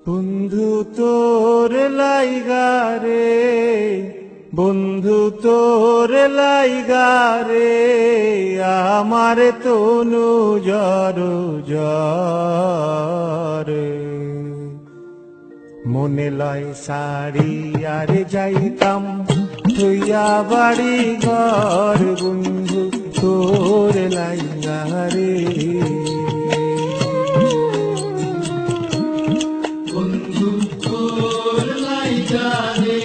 বন্ধু তোর লাইগারে, বন্ধু তোর লাইগারে, আমার তনু জর জরে। মনে লয় সারি আর যাইতাম তুইয়া বাড়ি ঘর, বন্ধু তোর লাইগারে। বন্ধু তোর লাইগারে,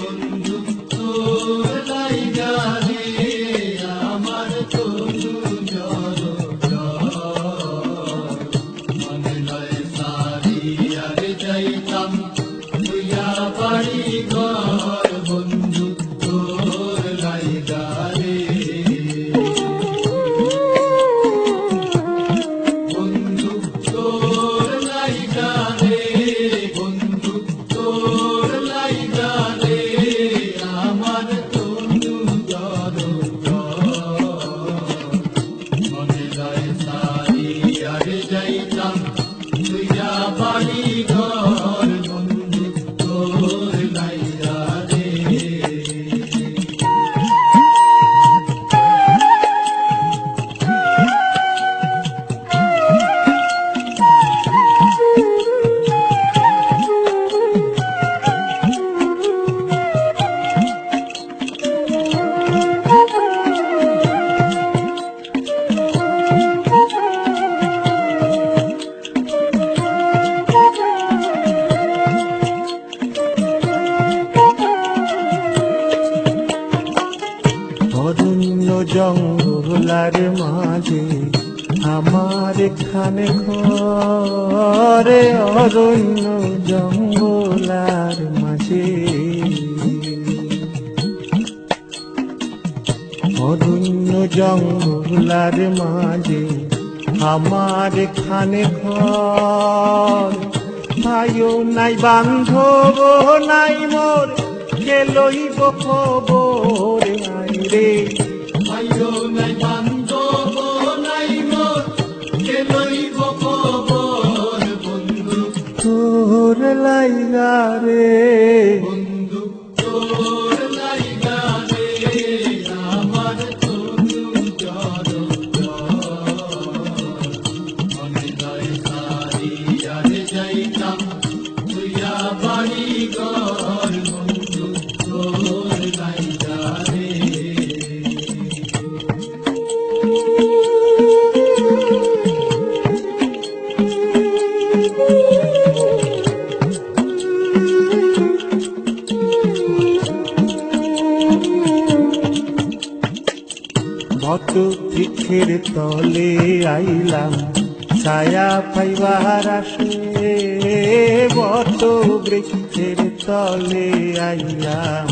বন্ধু তোর লাইগারে, আমার তনু জর জর। মনে লয় সারি আর যাইতাম তুইয়া বাড়ি ঘর, বন্ধু তোর লাইগারে। বন্ধু তোর লাইগারে, বন্ধু তোর লাইগারে, আমার তনু জর জর। মনে লয় সারি আর যাইতাম তুইয়া বাড়ি ঘর, বন্ধু তোর লাইগারে। অরণ্য জঙ্গলার মাঝে আমার এখানে ঘরে, অরণ্য জঙ্গলার মাঝে, অরণ্য জঙ্গলার মাঝে আমার এখানে ঘর। ভাইও নাই বান্ধব নাই মোর, কে লইব খবর আই রে। ভাইও নাই বান্ধব নাই মোর, কে লইব খবর, বন্ধু তোর লাইগারে, বন্ধু তোর লাইগারে, আমার তনু জর জর। মনে লয় সারি আর যাইতাম তুইয়া বাড়ি ঘর, বন্ধু তোর লাইগারে। বট বৃক্ষের তলে আইলাম ছায়া পাইবার আসে, বট বৃক্ষের তলে আইলাম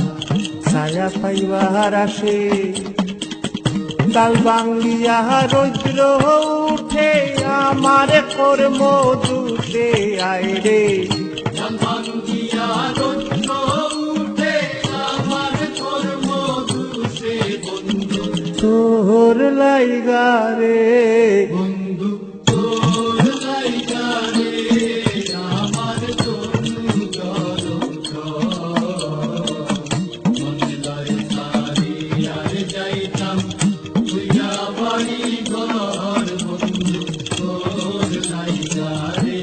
ছায়া পাইবার আসে। ডাল বাঙ্গিয়া রৌদ্র উঠে আমার কর্ম দুটে আয় রে। ভাঙ্গিয়া রৌদ্র উঠে আমার কর্ম দুষে, বন্ধু তোর লাইগারে, বন্ধু তোর লাইগারে, আমার তনু জর জর। মনে লয় সারি আর যাইতাম তুইয়া বাড়ি ঘর, বন্ধু তোর লাইগারে।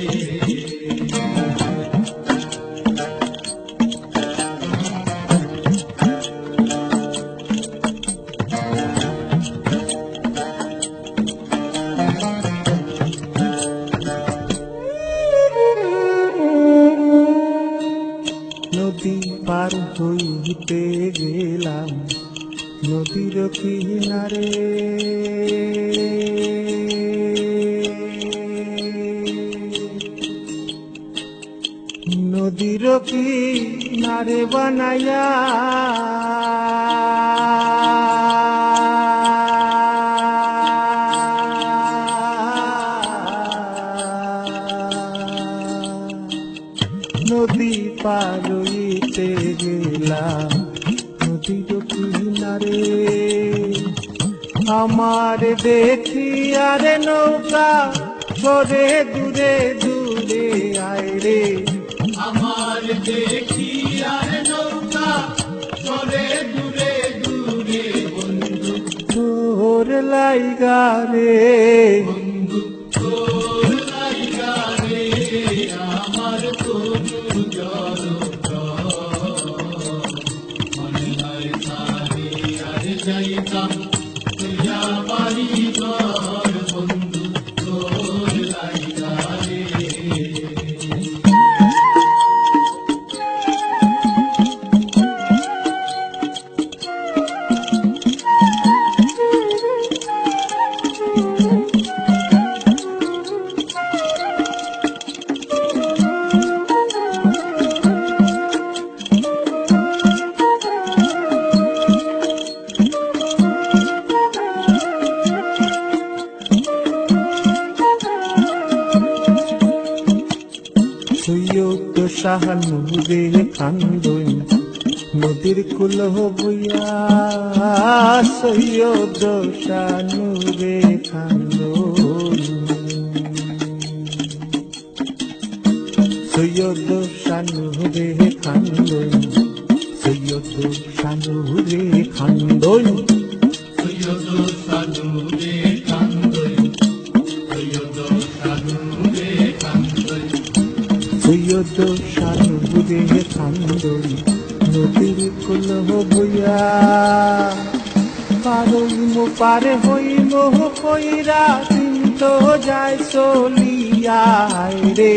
নদী পার হইতে গেলাম নদীর কিনারে, নদীর কিনারে বানায়া নদী পার হইতে গেলাম নদীর কিনারে। আমার দেখি আরে নৌকা সরে দূরে দূরে আয় রে আমার দেখি আর নৌকা চলে দূরে দূরে বন্ধু তোর লাইগা রে বন্ধু তোর লাইগা রে আমার তনু জল মনে হয় সারি আর যাইতাম তুইয়া বাড়ি ঘর বন্ধু তোর লাইগা রে সৈয়দ শাহানুরে খান্দন নদীর কুল বইয়া সৈয়দ শাহানুরে খান্দন সৈয়দ শাহানুরে খান্দন সৈয়দ শাহানুরে খান্দন সৈয়দ সানুরে কান্দই সৈয়দ সানুরে কান্দই সৈয়দ শাহানুরে খান্দন নদীর কুল বইয়া পারে হইম কইরা কিন্তু যায় চলিয়া রে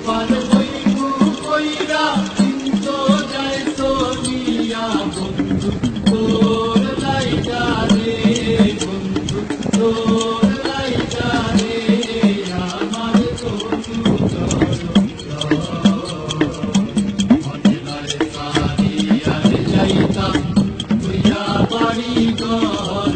পার হইমু কইরা কিন্তু যায় সোনিয়া বন্ধু তোর লাইগা রে বন্ধু তোর লাইগা রে আমার তনু জল মনে হয় সারি আর যাইতাম তুইয়া বাড়ি ঘর